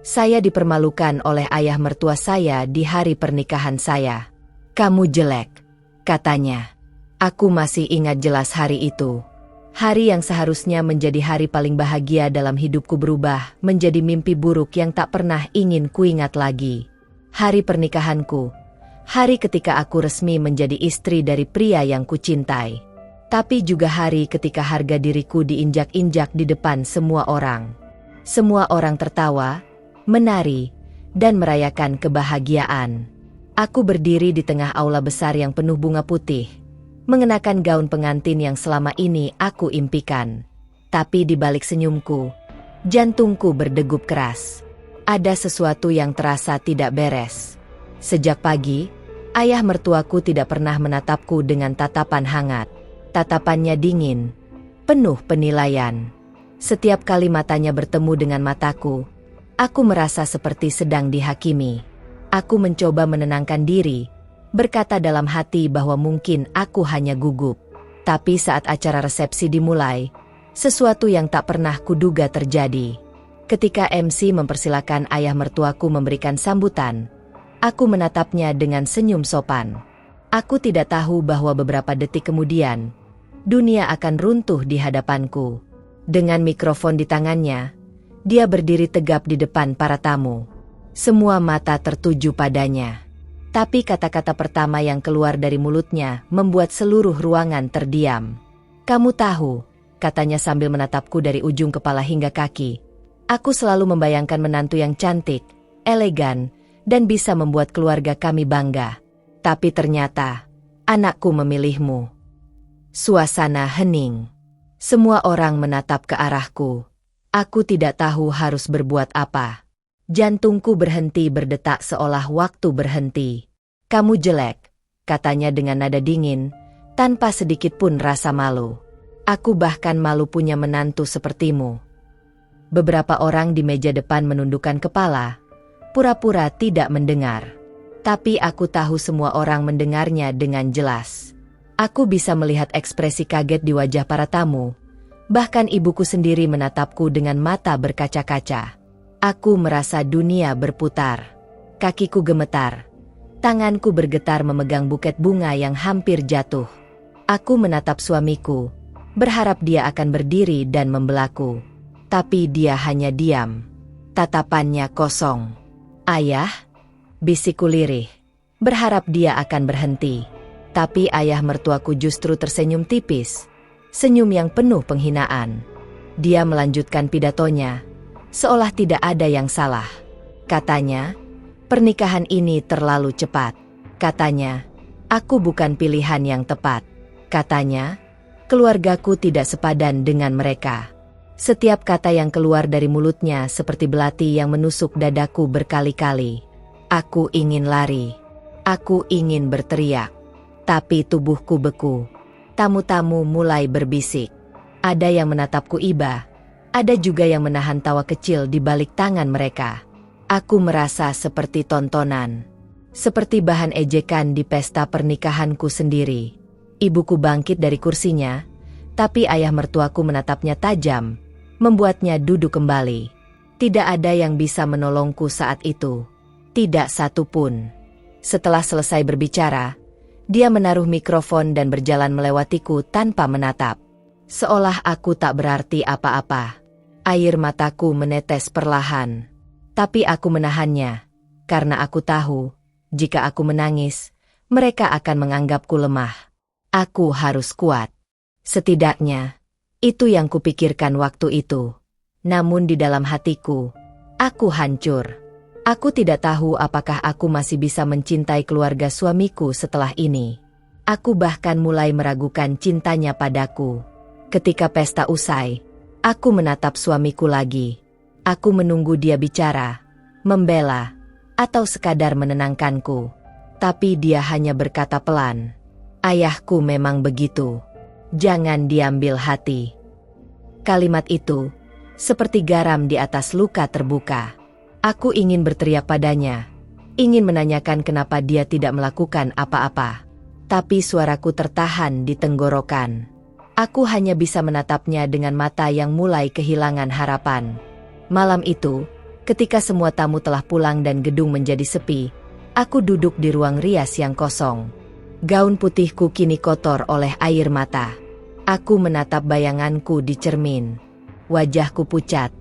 Saya dipermalukan oleh ayah mertua saya di hari pernikahan saya. Kamu jelek, katanya. Aku masih ingat jelas hari itu. Hari yang seharusnya menjadi hari paling bahagia dalam hidupku berubah menjadi mimpi buruk yang tak pernah ingin kuingat lagi. Hari pernikahanku. Hari ketika aku resmi menjadi istri dari pria yang kucintai. Tapi juga hari ketika harga diriku diinjak-injak di depan semua orang. Semua orang tertawa, menari, dan merayakan kebahagiaan. Aku berdiri di tengah aula besar yang penuh bunga putih, mengenakan gaun pengantin yang selama ini aku impikan. Tapi di balik senyumku, jantungku berdegup keras. Ada sesuatu yang terasa tidak beres. Sejak pagi, ayah mertuaku tidak pernah menatapku dengan tatapan hangat. Tatapannya dingin, penuh penilaian. Setiap kali matanya bertemu dengan mataku, aku merasa seperti sedang dihakimi. Aku mencoba menenangkan diri, berkata dalam hati bahwa mungkin aku hanya gugup. Tapi saat acara resepsi dimulai, sesuatu yang tak pernah kuduga terjadi. Ketika MC mempersilakan ayah mertuaku memberikan sambutan, aku menatapnya dengan senyum sopan. Aku tidak tahu bahwa beberapa detik kemudian, dunia akan runtuh di hadapanku. Dengan mikrofon di tangannya, dia berdiri tegap di depan para tamu. Semua mata tertuju padanya. Tapi kata-kata pertama yang keluar dari mulutnya membuat seluruh ruangan terdiam. Kamu tahu, katanya sambil menatapku dari ujung kepala hingga kaki. Aku selalu membayangkan menantu yang cantik, elegan, dan bisa membuat keluarga kami bangga. Tapi ternyata, anakku memilihmu. Suasana hening. Semua orang menatap ke arahku. Aku tidak tahu harus berbuat apa. Jantungku berhenti berdetak seolah waktu berhenti. Kamu jelek, katanya dengan nada dingin, tanpa sedikit pun rasa malu. Aku bahkan malu punya menantu sepertimu. Beberapa orang di meja depan menundukkan kepala, pura-pura tidak mendengar. Tapi aku tahu semua orang mendengarnya dengan jelas. Aku bisa melihat ekspresi kaget di wajah para tamu. Bahkan ibuku sendiri menatapku dengan mata berkaca-kaca. Aku merasa dunia berputar. Kakiku gemetar. Tanganku bergetar memegang buket bunga yang hampir jatuh. Aku menatap suamiku, berharap dia akan berdiri dan membelaku. Tapi dia hanya diam. Tatapannya kosong. Ayah, bisikku lirih. Berharap dia akan berhenti. Tapi ayah mertuaku justru tersenyum tipis. Senyum yang penuh penghinaan. Dia melanjutkan pidatonya, seolah tidak ada yang salah. Katanya, pernikahan ini terlalu cepat. Katanya, aku bukan pilihan yang tepat. Katanya, keluargaku tidak sepadan dengan mereka. Setiap kata yang keluar dari mulutnya seperti belati yang menusuk dadaku berkali-kali. Aku ingin lari. Aku ingin berteriak. Tapi tubuhku beku. Tamu-tamu mulai berbisik. Ada yang menatapku iba. Ada juga yang menahan tawa kecil di balik tangan mereka. Aku merasa seperti tontonan. Seperti bahan ejekan di pesta pernikahanku sendiri. Ibuku bangkit dari kursinya, tapi ayah mertuaku menatapnya tajam, membuatnya duduk kembali. Tidak ada yang bisa menolongku saat itu. Tidak satu pun. Setelah selesai berbicara, dia menaruh mikrofon dan berjalan melewatiku tanpa menatap. Seolah aku tak berarti apa-apa. Air mataku menetes perlahan. Tapi aku menahannya, karena aku tahu, jika aku menangis, mereka akan menganggapku lemah. Aku harus kuat. Setidaknya, itu yang kupikirkan waktu itu. Namun di dalam hatiku, aku hancur. Aku tidak tahu apakah aku masih bisa mencintai keluarga suamiku setelah ini. Aku bahkan mulai meragukan cintanya padaku. Ketika pesta usai, aku menatap suamiku lagi. Aku menunggu dia bicara, membela, atau sekadar menenangkanku. Tapi dia hanya berkata pelan, "Ayahku memang begitu. Jangan diambil hati." Kalimat itu, seperti garam di atas luka terbuka. Aku ingin berteriak padanya, ingin menanyakan kenapa dia tidak melakukan apa-apa. Tapi suaraku tertahan di tenggorokan. Aku hanya bisa menatapnya dengan mata yang mulai kehilangan harapan. Malam itu, Ketika semua tamu telah pulang dan gedung menjadi sepi, aku duduk di ruang rias yang kosong. Gaun putihku kini kotor oleh air mata. Aku menatap bayanganku di cermin. Wajahku pucat,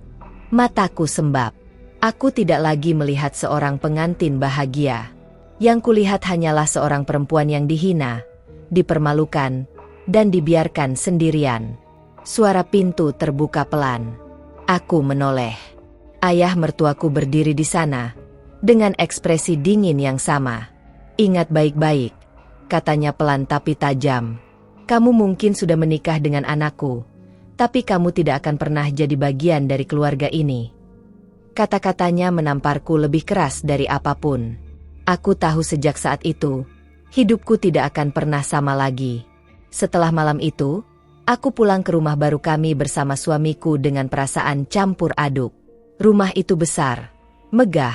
mataku sembab. Aku tidak lagi melihat seorang pengantin bahagia. Yang kulihat hanyalah seorang perempuan yang dihina, dipermalukan, dan dibiarkan sendirian. Suara pintu terbuka pelan. Aku menoleh. Ayah mertuaku berdiri di sana, dengan ekspresi dingin yang sama. "Ingat baik-baik," katanya pelan tapi tajam. "Kamu mungkin sudah menikah dengan anakku, tapi kamu tidak akan pernah jadi bagian dari keluarga ini." Kata-katanya menamparku lebih keras dari apapun. Aku tahu sejak saat itu, hidupku tidak akan pernah sama lagi. Setelah malam itu, aku pulang ke rumah baru kami bersama suamiku dengan perasaan campur aduk. Rumah itu besar, megah,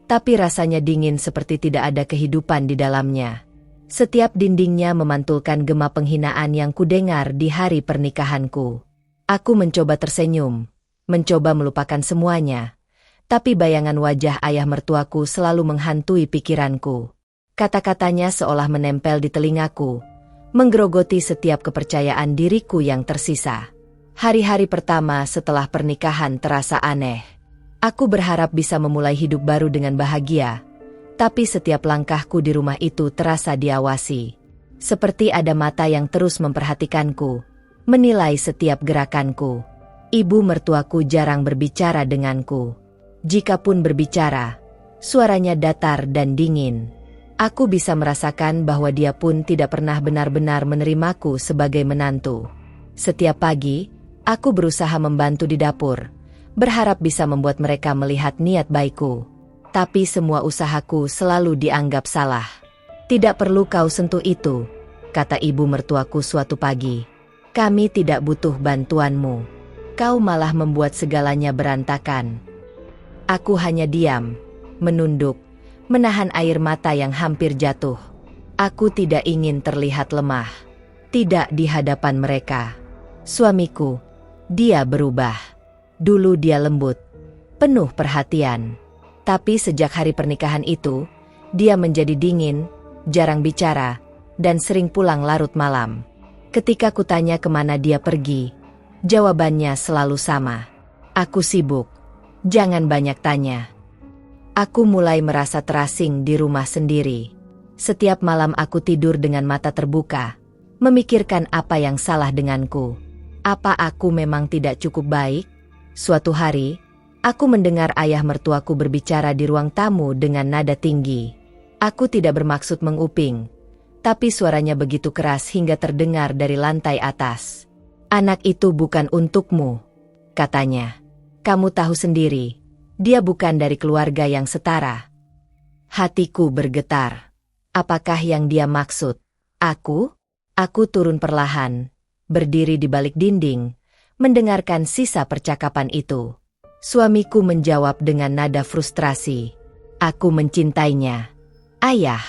tapi rasanya dingin seperti tidak ada kehidupan di dalamnya. Setiap dindingnya memantulkan gema penghinaan yang kudengar di hari pernikahanku. Aku mencoba tersenyum, mencoba melupakan semuanya, tapi bayangan wajah ayah mertuaku selalu menghantui pikiranku. Kata-katanya seolah menempel di telingaku, menggerogoti setiap kepercayaan diriku yang tersisa. Hari-hari pertama setelah pernikahan terasa aneh. Aku berharap bisa memulai hidup baru dengan bahagia, tapi setiap langkahku di rumah itu terasa diawasi. Seperti ada mata yang terus memperhatikanku, menilai setiap gerakanku. Ibu mertuaku jarang berbicara denganku. Jikapun berbicara, suaranya datar dan dingin. Aku bisa merasakan bahwa dia pun tidak pernah benar-benar menerimaku sebagai menantu. Setiap pagi, aku berusaha membantu di dapur, berharap bisa membuat mereka melihat niat baikku. Tapi semua usahaku selalu dianggap salah. "Tidak perlu kau sentuh itu," kata ibu mertuaku suatu pagi. "Kami tidak butuh bantuanmu. Kau malah membuat segalanya berantakan." Aku hanya diam, menunduk, menahan air mata yang hampir jatuh. Aku tidak ingin terlihat lemah. Tidak di hadapan mereka. Suamiku, dia berubah. Dulu dia lembut, penuh perhatian. Tapi sejak hari pernikahan itu, dia menjadi dingin, jarang bicara, dan sering pulang larut malam. Ketika kutanya kemana dia pergi, jawabannya selalu sama. "Aku sibuk. Jangan banyak tanya." Aku mulai merasa terasing di rumah sendiri. Setiap malam aku tidur dengan mata terbuka, memikirkan apa yang salah denganku. Apa aku memang tidak cukup baik? Suatu hari, aku mendengar ayah mertuaku berbicara di ruang tamu dengan nada tinggi. Aku tidak bermaksud menguping, tapi suaranya begitu keras hingga terdengar dari lantai atas. "Anak itu bukan untukmu," katanya. "Kamu tahu sendiri, dia bukan dari keluarga yang setara." Hatiku bergetar. Apakah yang dia maksud? Aku? Aku turun perlahan, berdiri di balik dinding, mendengarkan sisa percakapan itu. Suamiku menjawab dengan nada frustrasi. "Aku mencintainya, Ayah.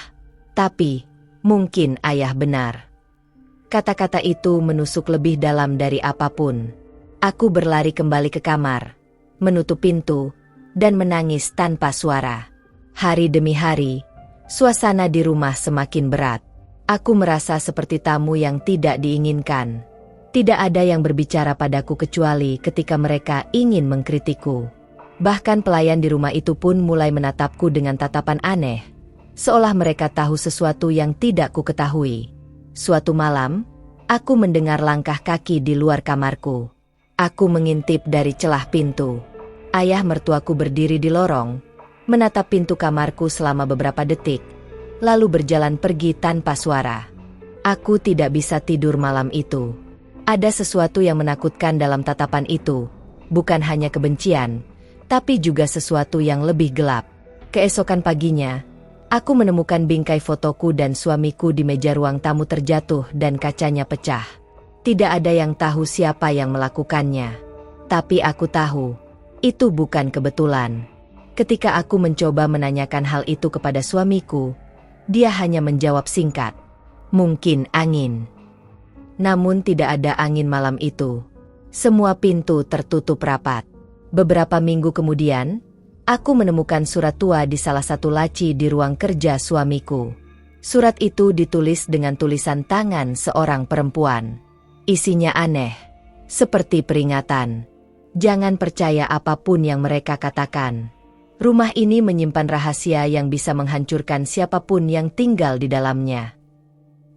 Tapi, mungkin Ayah benar." Kata-kata itu menusuk lebih dalam dari apapun. Aku berlari kembali ke kamar, menutup pintu, dan menangis tanpa suara. Hari demi hari, suasana di rumah semakin berat. Aku merasa seperti tamu yang tidak diinginkan. Tidak ada yang berbicara padaku kecuali ketika mereka ingin mengkritikku. Bahkan pelayan di rumah itu pun mulai menatapku dengan tatapan aneh, seolah mereka tahu sesuatu yang tidak ku ketahui. Suatu malam, aku mendengar langkah kaki di luar kamarku. Aku mengintip dari celah pintu. Ayah mertuaku berdiri di lorong, menatap pintu kamarku selama beberapa detik, lalu berjalan pergi tanpa suara. Aku tidak bisa tidur malam itu. Ada sesuatu yang menakutkan dalam tatapan itu, bukan hanya kebencian, tapi juga sesuatu yang lebih gelap. Keesokan paginya, aku menemukan bingkai fotoku dan suamiku di meja ruang tamu terjatuh dan kacanya pecah. Tidak ada yang tahu siapa yang melakukannya. Tapi aku tahu, itu bukan kebetulan. Ketika aku mencoba menanyakan hal itu kepada suamiku, dia hanya menjawab singkat, "Mungkin angin." Namun tidak ada angin malam itu. Semua pintu tertutup rapat. Beberapa minggu kemudian, Aku menemukan surat tua di salah satu laci di ruang kerja suamiku. Surat itu ditulis dengan tulisan tangan seorang perempuan. Isinya aneh, seperti peringatan. Jangan percaya apapun yang mereka katakan. Rumah ini menyimpan rahasia yang bisa menghancurkan siapapun yang tinggal di dalamnya.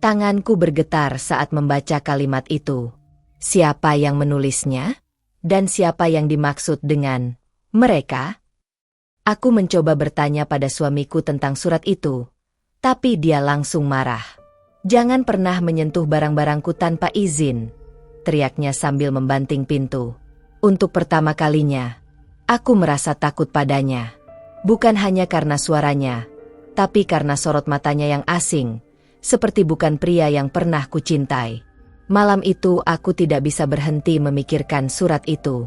Tanganku bergetar saat membaca kalimat itu. Siapa yang menulisnya? Dan siapa yang dimaksud dengan mereka? Aku mencoba bertanya pada suamiku tentang surat itu, tapi dia langsung marah. Jangan pernah menyentuh barang-barangku tanpa izin, teriaknya sambil membanting pintu. Untuk pertama kalinya, aku merasa takut padanya. Bukan hanya karena suaranya, tapi karena sorot matanya yang asing, seperti bukan pria yang pernah kucintai. Malam itu aku tidak bisa berhenti memikirkan surat itu.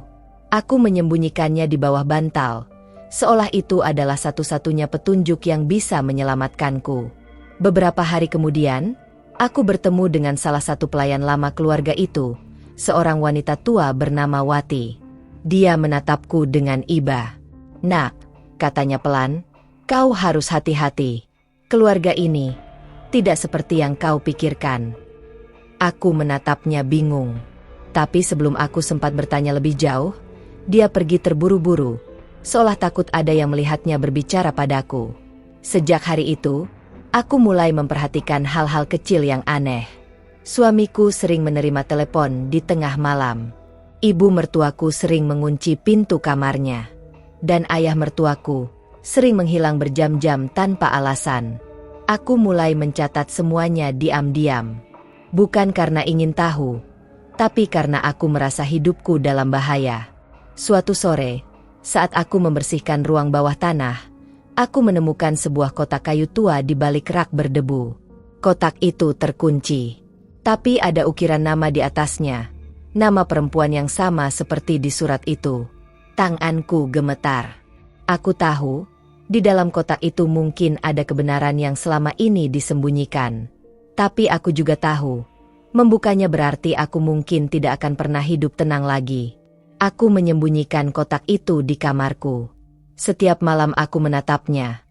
Aku menyembunyikannya di bawah bantal, seolah itu adalah satu-satunya petunjuk yang bisa menyelamatkanku. Beberapa hari kemudian, aku bertemu dengan salah satu pelayan lama keluarga itu, seorang wanita tua bernama Wati. Dia menatapku dengan iba. "Nak," katanya pelan, "kau harus hati-hati. Keluarga ini tidak seperti yang kau pikirkan." Aku menatapnya bingung. Tapi sebelum aku sempat bertanya lebih jauh, dia pergi terburu-buru, seolah takut ada yang melihatnya berbicara padaku. Sejak hari itu, aku mulai memperhatikan hal-hal kecil yang aneh. Suamiku sering menerima telepon di tengah malam. Ibu mertuaku sering mengunci pintu kamarnya. Dan ayah mertuaku sering menghilang berjam-jam tanpa alasan. Aku mulai mencatat semuanya diam-diam. Bukan karena ingin tahu, tapi karena aku merasa hidupku dalam bahaya. Suatu sore, saat aku membersihkan ruang bawah tanah, aku menemukan sebuah kotak kayu tua di balik rak berdebu. Kotak itu terkunci. Tapi ada ukiran nama di atasnya, nama perempuan yang sama seperti di surat itu. Tanganku gemetar. Aku tahu, di dalam kotak itu mungkin ada kebenaran yang selama ini disembunyikan. Tapi aku juga tahu, membukanya berarti aku mungkin tidak akan pernah hidup tenang lagi. Aku menyembunyikan kotak itu di kamarku. Setiap malam aku menatapnya,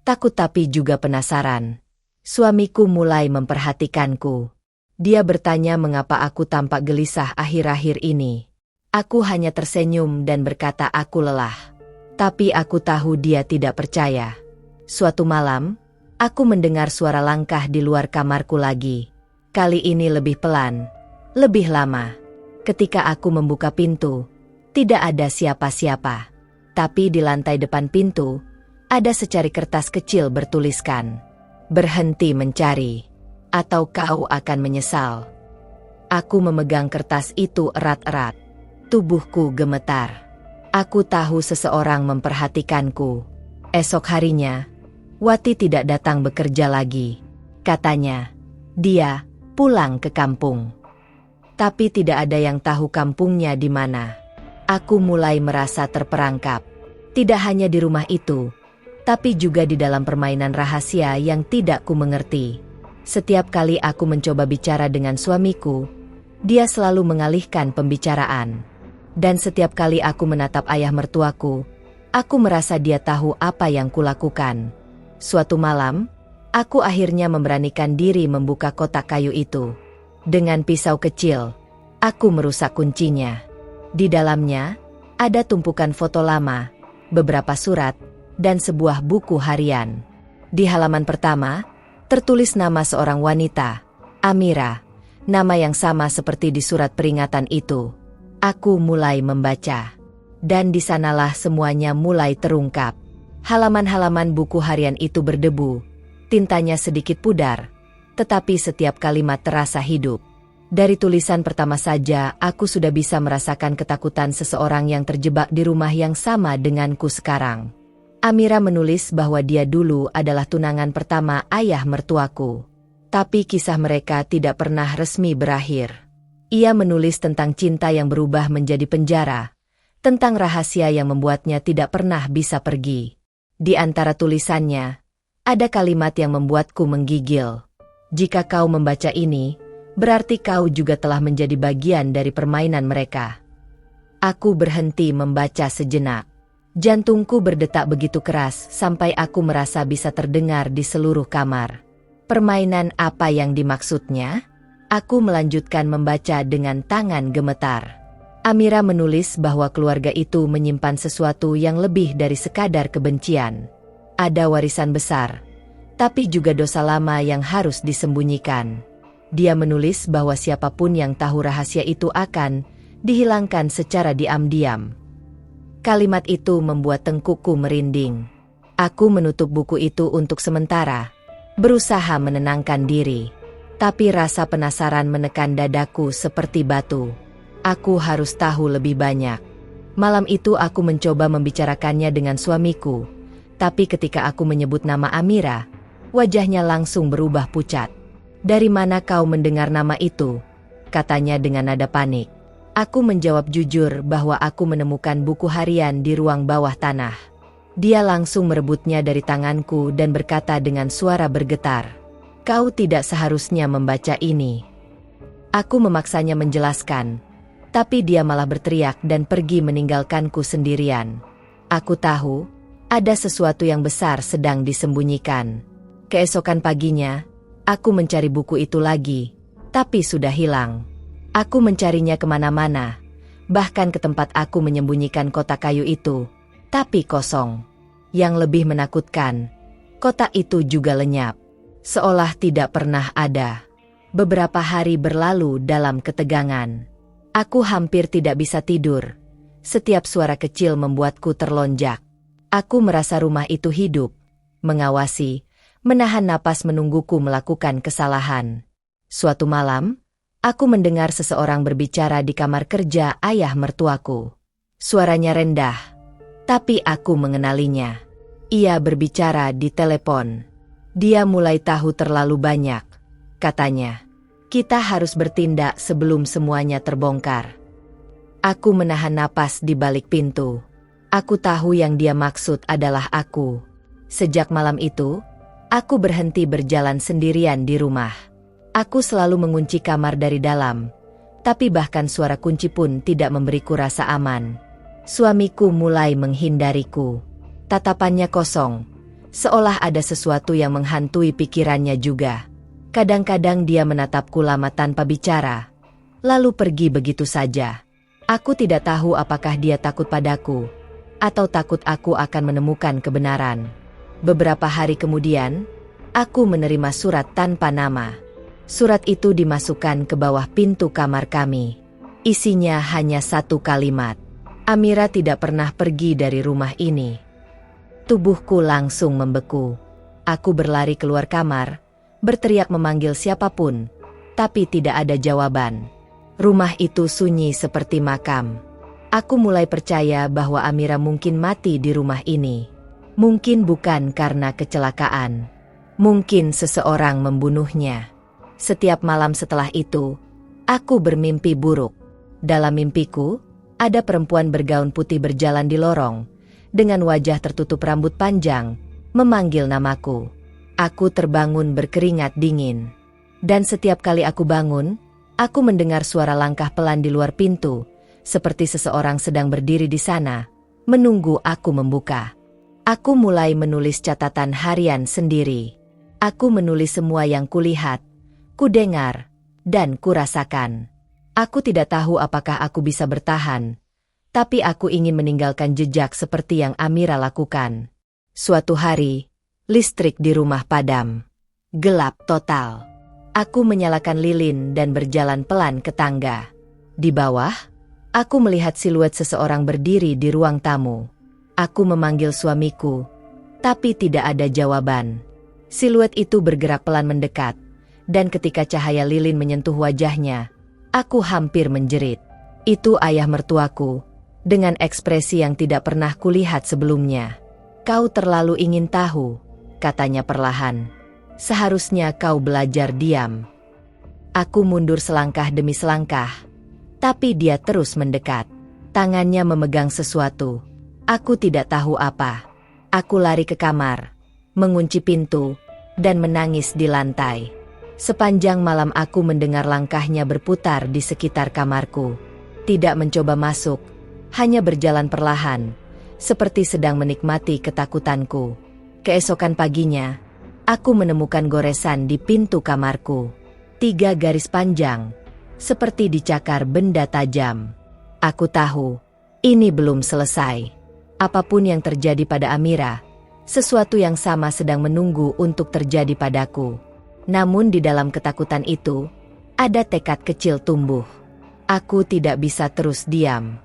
takut tapi juga penasaran. Suamiku mulai memperhatikanku. Dia bertanya mengapa aku tampak gelisah akhir-akhir ini. Aku hanya tersenyum dan berkata aku lelah. Tapi aku tahu dia tidak percaya. Suatu malam, aku mendengar suara langkah di luar kamarku lagi. Kali ini lebih pelan, lebih lama. Ketika aku membuka pintu, tidak ada siapa-siapa. Tapi di lantai depan pintu, ada secari kertas kecil bertuliskan, "Berhenti mencari, atau kau akan menyesal." Aku memegang kertas itu erat-erat. Tubuhku gemetar. Aku tahu seseorang memperhatikanku. Esok harinya, Wati tidak datang bekerja lagi. Katanya, dia pulang ke kampung. Tapi tidak ada yang tahu kampungnya di mana. Aku mulai merasa terperangkap. Tidak hanya di rumah itu, tapi juga di dalam permainan rahasia yang tidak ku mengerti. Setiap kali aku mencoba bicara dengan suamiku, dia selalu mengalihkan pembicaraan. Dan setiap kali aku menatap ayah mertuaku, aku merasa dia tahu apa yang kulakukan. Suatu malam, aku akhirnya memberanikan diri membuka kotak kayu itu. Dengan pisau kecil, aku merusak kuncinya. Di dalamnya, ada tumpukan foto lama, beberapa surat, dan sebuah buku harian. Di halaman pertama, tertulis nama seorang wanita, Amira, nama yang sama seperti di surat peringatan itu. Aku mulai membaca, dan di sanalah semuanya mulai terungkap. Halaman-halaman buku harian itu berdebu, tintanya sedikit pudar, tetapi setiap kalimat terasa hidup. Dari tulisan pertama saja, aku sudah bisa merasakan ketakutan seseorang yang terjebak di rumah yang sama denganku sekarang. Amira menulis bahwa dia dulu adalah tunangan pertama ayah mertuaku. Tapi kisah mereka tidak pernah resmi berakhir. Ia menulis tentang cinta yang berubah menjadi penjara, tentang rahasia yang membuatnya tidak pernah bisa pergi. Di antara tulisannya, ada kalimat yang membuatku menggigil. Jika kau membaca ini, berarti kau juga telah menjadi bagian dari permainan mereka. Aku berhenti membaca sejenak. Jantungku berdetak begitu keras sampai aku merasa bisa terdengar di seluruh kamar. Permainan apa yang dimaksudnya? Aku melanjutkan membaca dengan tangan gemetar. Amira menulis bahwa keluarga itu menyimpan sesuatu yang lebih dari sekadar kebencian. Ada warisan besar, tapi juga dosa lama yang harus disembunyikan. Dia menulis bahwa siapapun yang tahu rahasia itu akan dihilangkan secara diam-diam. Kalimat itu membuat tengkukku merinding. Aku menutup buku itu untuk sementara, berusaha menenangkan diri. Tapi rasa penasaran menekan dadaku seperti batu. Aku harus tahu lebih banyak. Malam itu aku mencoba membicarakannya dengan suamiku. Tapi ketika aku menyebut nama Amira, wajahnya langsung berubah pucat. "Dari mana kau mendengar nama itu?" katanya dengan nada panik. Aku menjawab jujur bahwa aku menemukan buku harian di ruang bawah tanah. Dia langsung merebutnya dari tanganku dan berkata dengan suara bergetar, "Kau tidak seharusnya membaca ini." Aku memaksanya menjelaskan, tapi dia malah berteriak dan pergi meninggalkanku sendirian. Aku tahu, ada sesuatu yang besar sedang disembunyikan. Keesokan paginya, aku mencari buku itu lagi, tapi sudah hilang. Aku mencarinya kemana-mana, bahkan ke tempat aku menyembunyikan kotak kayu itu, tapi kosong. Yang lebih menakutkan, kotak itu juga lenyap, seolah tidak pernah ada. Beberapa hari berlalu dalam ketegangan. Aku hampir tidak bisa tidur. Setiap suara kecil membuatku terlonjak. Aku merasa rumah itu hidup, mengawasi, menahan napas menungguku melakukan kesalahan. Suatu malam, aku mendengar seseorang berbicara di kamar kerja ayah mertuaku. Suaranya rendah, tapi aku mengenalinya. Ia berbicara di telepon. Dia mulai tahu terlalu banyak, katanya. Kita harus bertindak sebelum semuanya terbongkar. Aku menahan napas di balik pintu. Aku tahu yang dia maksud adalah aku. Sejak malam itu, aku berhenti berjalan sendirian di rumah. Aku selalu mengunci kamar dari dalam, tapi bahkan suara kunci pun tidak memberiku rasa aman. Suamiku mulai menghindariku. Tatapannya kosong, seolah ada sesuatu yang menghantui pikirannya juga. Kadang-kadang dia menatapku lama tanpa bicara, lalu pergi begitu saja. Aku tidak tahu apakah dia takut padaku, atau takut aku akan menemukan kebenaran. Beberapa hari kemudian, aku menerima surat tanpa nama. Surat itu dimasukkan ke bawah pintu kamar kami. Isinya hanya satu kalimat. Amira tidak pernah pergi dari rumah ini. Tubuhku langsung membeku. Aku berlari keluar kamar, berteriak memanggil siapapun, tapi tidak ada jawaban. Rumah itu sunyi seperti makam. Aku mulai percaya bahwa Amira mungkin mati di rumah ini. Mungkin bukan karena kecelakaan. Mungkin seseorang membunuhnya. Setiap malam setelah itu, aku bermimpi buruk. Dalam mimpiku, ada perempuan bergaun putih berjalan di lorong, dengan wajah tertutup rambut panjang, memanggil namaku. Aku terbangun berkeringat dingin. Dan setiap kali aku bangun, aku mendengar suara langkah pelan di luar pintu, seperti seseorang sedang berdiri di sana, menunggu aku membuka. Aku mulai menulis catatan harian sendiri. Aku menulis semua yang kulihat, kudengar, dan kurasakan. Aku tidak tahu apakah aku bisa bertahan, tapi aku ingin meninggalkan jejak seperti yang Amira lakukan. Suatu hari, listrik di rumah padam. Gelap total. Aku menyalakan lilin dan berjalan pelan ke tangga. Di bawah, aku melihat siluet seseorang berdiri di ruang tamu. Aku memanggil suamiku, tapi tidak ada jawaban. Siluet itu bergerak pelan mendekat, dan ketika cahaya lilin menyentuh wajahnya, aku hampir menjerit. Itu ayah mertuaku, dengan ekspresi yang tidak pernah kulihat sebelumnya. "Kau terlalu ingin tahu," katanya perlahan. "Seharusnya kau belajar diam." Aku mundur selangkah demi selangkah, tapi dia terus mendekat. Tangannya memegang sesuatu. Aku tidak tahu apa. Aku lari ke kamar, mengunci pintu, dan menangis di lantai. Sepanjang malam aku mendengar langkahnya berputar di sekitar kamarku. Tidak mencoba masuk, hanya berjalan perlahan, seperti sedang menikmati ketakutanku. Keesokan paginya, aku menemukan goresan di pintu kamarku. 3 garis panjang, seperti dicakar benda tajam. Aku tahu, ini belum selesai. Apapun yang terjadi pada Amira, sesuatu yang sama sedang menunggu untuk terjadi padaku. Namun di dalam ketakutan itu, ada tekad kecil tumbuh. Aku tidak bisa terus diam.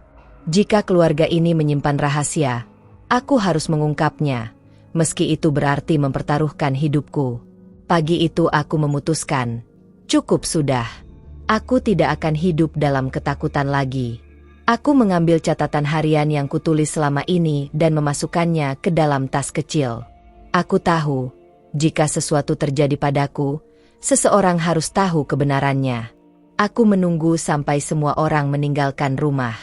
Jika keluarga ini menyimpan rahasia, aku harus mengungkapnya, meski itu berarti mempertaruhkan hidupku. Pagi itu aku memutuskan, cukup sudah. Aku tidak akan hidup dalam ketakutan lagi. Aku mengambil catatan harian yang kutulis selama ini dan memasukkannya ke dalam tas kecil. Aku tahu, jika sesuatu terjadi padaku, seseorang harus tahu kebenarannya. Aku menunggu sampai semua orang meninggalkan rumah.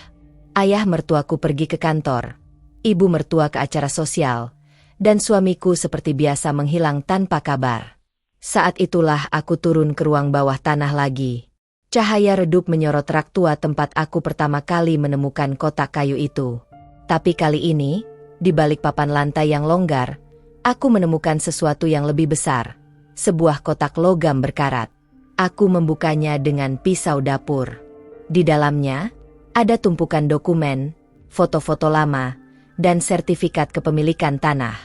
Ayah mertuaku pergi ke kantor, ibu mertua ke acara sosial, dan suamiku seperti biasa menghilang tanpa kabar. Saat itulah aku turun ke ruang bawah tanah lagi. Cahaya redup menyorot rak tua tempat aku pertama kali menemukan kotak kayu itu. Tapi kali ini, di balik papan lantai yang longgar, aku menemukan sesuatu yang lebih besar. Sebuah kotak logam berkarat. Aku membukanya dengan pisau dapur. Di dalamnya, ada tumpukan dokumen, foto-foto lama, dan sertifikat kepemilikan tanah.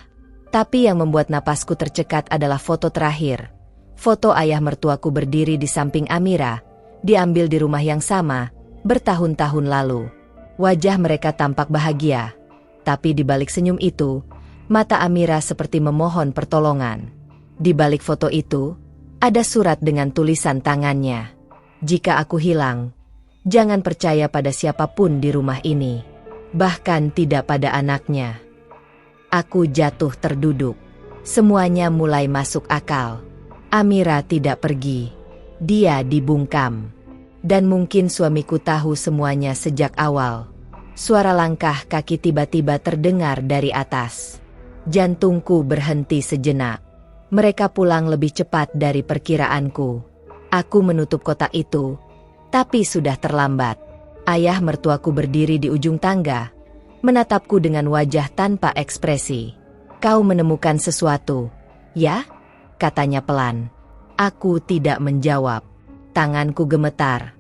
Tapi yang membuat napasku tercekat adalah foto terakhir. Foto ayah mertuaku berdiri di samping Amira, diambil di rumah yang sama, bertahun-tahun lalu. Wajah mereka tampak bahagia, tapi di balik senyum itu, mata Amira seperti memohon pertolongan. Di balik foto itu, ada surat dengan tulisan tangannya. Jika aku hilang, jangan percaya pada siapapun di rumah ini, bahkan tidak pada anaknya. Aku jatuh terduduk. Semuanya mulai masuk akal. Amira tidak pergi. Dia dibungkam. Dan mungkin suamiku tahu semuanya sejak awal. Suara langkah kaki tiba-tiba terdengar dari atas. Jantungku berhenti sejenak. Mereka pulang lebih cepat dari perkiraanku. Aku menutup kotak itu, tapi sudah terlambat. Ayah mertuaku berdiri di ujung tangga, menatapku dengan wajah tanpa ekspresi. "Kau menemukan sesuatu, ya?" katanya pelan. Aku tidak menjawab. Tanganku gemetar.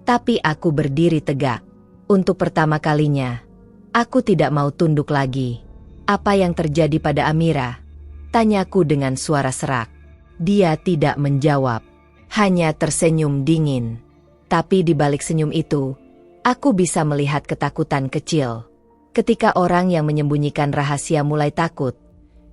Tapi aku berdiri tegak. Untuk pertama kalinya, aku tidak mau tunduk lagi. "Apa yang terjadi pada Amira?" tanyaku dengan suara serak. Dia tidak menjawab, hanya tersenyum dingin. Tapi di balik senyum itu, aku bisa melihat ketakutan kecil. Ketika orang yang menyembunyikan rahasia mulai takut,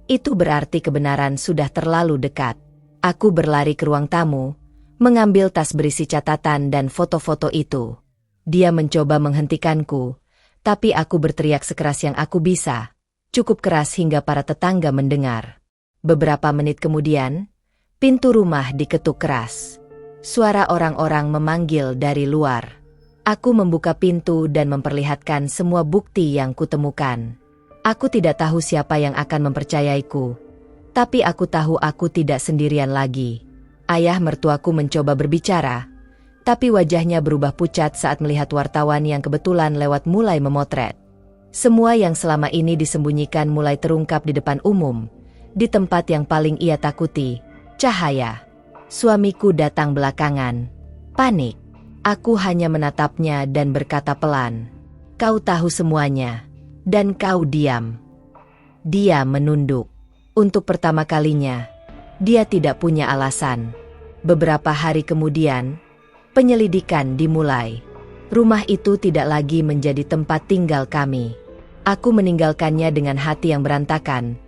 itu berarti kebenaran sudah terlalu dekat. Aku berlari ke ruang tamu, mengambil tas berisi catatan dan foto-foto itu. Dia mencoba menghentikanku, tapi aku berteriak sekeras yang aku bisa, cukup keras hingga para tetangga mendengar. Beberapa menit kemudian, pintu rumah diketuk keras. Suara orang-orang memanggil dari luar. Aku membuka pintu dan memperlihatkan semua bukti yang kutemukan. Aku tidak tahu siapa yang akan mempercayaiku, tapi aku tahu aku tidak sendirian lagi. Ayah mertuaku mencoba berbicara, tapi wajahnya berubah pucat saat melihat wartawan yang kebetulan lewat mulai memotret. Semua yang selama ini disembunyikan mulai terungkap di depan umum, di tempat yang paling ia takuti, cahaya. Suamiku datang belakangan. Panik. Aku hanya menatapnya dan berkata pelan, "Kau tahu semuanya, dan kau diam." Dia menunduk. Untuk pertama kalinya, dia tidak punya alasan. Beberapa hari kemudian, penyelidikan dimulai. Rumah itu tidak lagi menjadi tempat tinggal kami. Aku meninggalkannya dengan hati yang berantakan,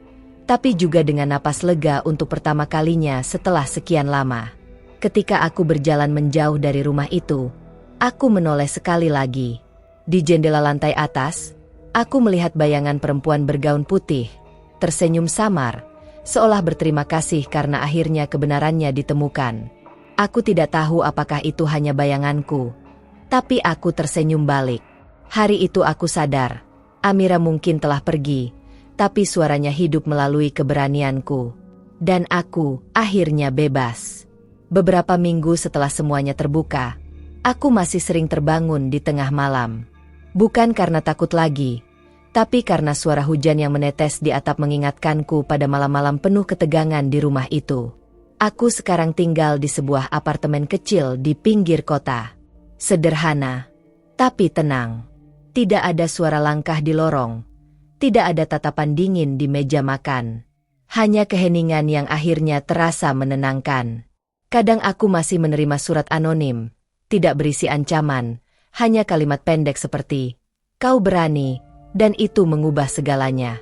tapi juga dengan napas lega untuk pertama kalinya setelah sekian lama. Ketika aku berjalan menjauh dari rumah itu, aku menoleh sekali lagi. Di jendela lantai atas, aku melihat bayangan perempuan bergaun putih, tersenyum samar, seolah berterima kasih karena akhirnya kebenarannya ditemukan. Aku tidak tahu apakah itu hanya bayanganku, tapi aku tersenyum balik. Hari itu aku sadar, Amira mungkin telah pergi, tapi suaranya hidup melalui keberanianku. Dan aku akhirnya bebas. Beberapa minggu setelah semuanya terbuka, aku masih sering terbangun di tengah malam. Bukan karena takut lagi, Tapi karena suara hujan yang menetes di atap mengingatkanku pada malam-malam penuh ketegangan di rumah itu. Aku sekarang tinggal di sebuah apartemen kecil di pinggir kota. Sederhana, tapi tenang. Tidak ada suara langkah di lorong. Tidak ada tatapan dingin di meja makan. Hanya keheningan yang akhirnya terasa menenangkan. Kadang aku masih menerima surat anonim, tidak berisi ancaman, hanya kalimat pendek seperti, "Kau berani," dan itu mengubah segalanya.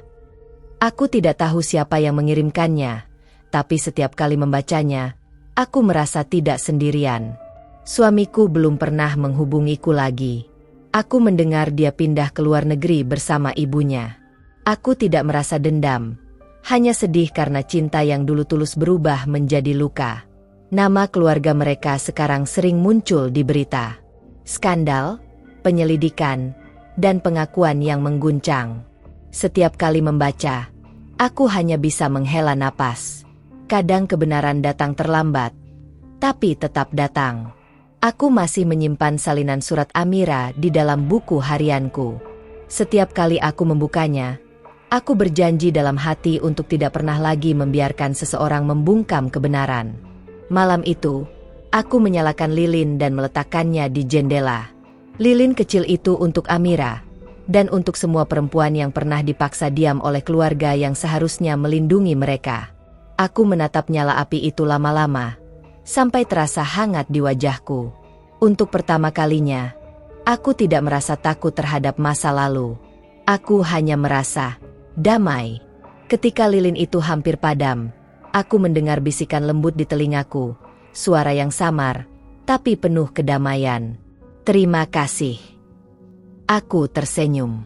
Aku tidak tahu siapa yang mengirimkannya, tapi setiap kali membacanya, aku merasa tidak sendirian. Suamiku belum pernah menghubungiku lagi. Aku mendengar dia pindah ke luar negeri bersama ibunya. Aku tidak merasa dendam, hanya sedih karena cinta yang dulu tulus berubah menjadi luka. Nama keluarga mereka sekarang sering muncul di berita. Skandal, penyelidikan, dan pengakuan yang mengguncang. Setiap kali membaca, aku hanya bisa menghela napas. Kadang kebenaran datang terlambat, tapi tetap datang. Aku masih menyimpan salinan surat Amira di dalam buku harianku. Setiap kali aku membukanya, aku berjanji dalam hati untuk tidak pernah lagi membiarkan seseorang membungkam kebenaran. Malam itu, aku menyalakan lilin dan meletakkannya di jendela. Lilin kecil itu untuk Amira, dan untuk semua perempuan yang pernah dipaksa diam oleh keluarga yang seharusnya melindungi mereka. Aku menatap nyala api itu lama-lama, sampai terasa hangat di wajahku. Untuk pertama kalinya, aku tidak merasa takut terhadap masa lalu. Aku hanya merasa damai. Ketika lilin itu hampir padam, aku mendengar bisikan lembut di telingaku, suara yang samar, tapi penuh kedamaian. "Terima kasih." Aku tersenyum.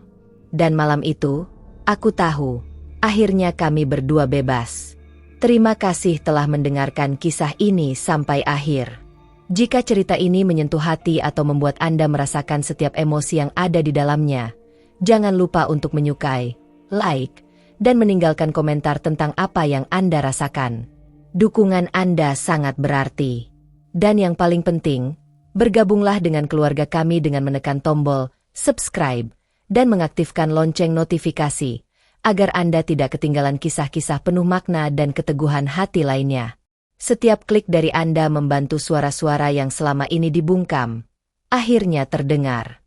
Dan malam itu, aku tahu, akhirnya kami berdua bebas. Terima kasih telah mendengarkan kisah ini sampai akhir. Jika cerita ini menyentuh hati atau membuat Anda merasakan setiap emosi yang ada di dalamnya, jangan lupa untuk menyukai, like, dan meninggalkan komentar tentang apa yang Anda rasakan. Dukungan Anda sangat berarti. Dan yang paling penting, bergabunglah dengan keluarga kami dengan menekan tombol subscribe dan mengaktifkan lonceng notifikasi, agar Anda tidak ketinggalan kisah-kisah penuh makna dan keteguhan hati lainnya. Setiap klik dari Anda membantu suara-suara yang selama ini dibungkam akhirnya terdengar.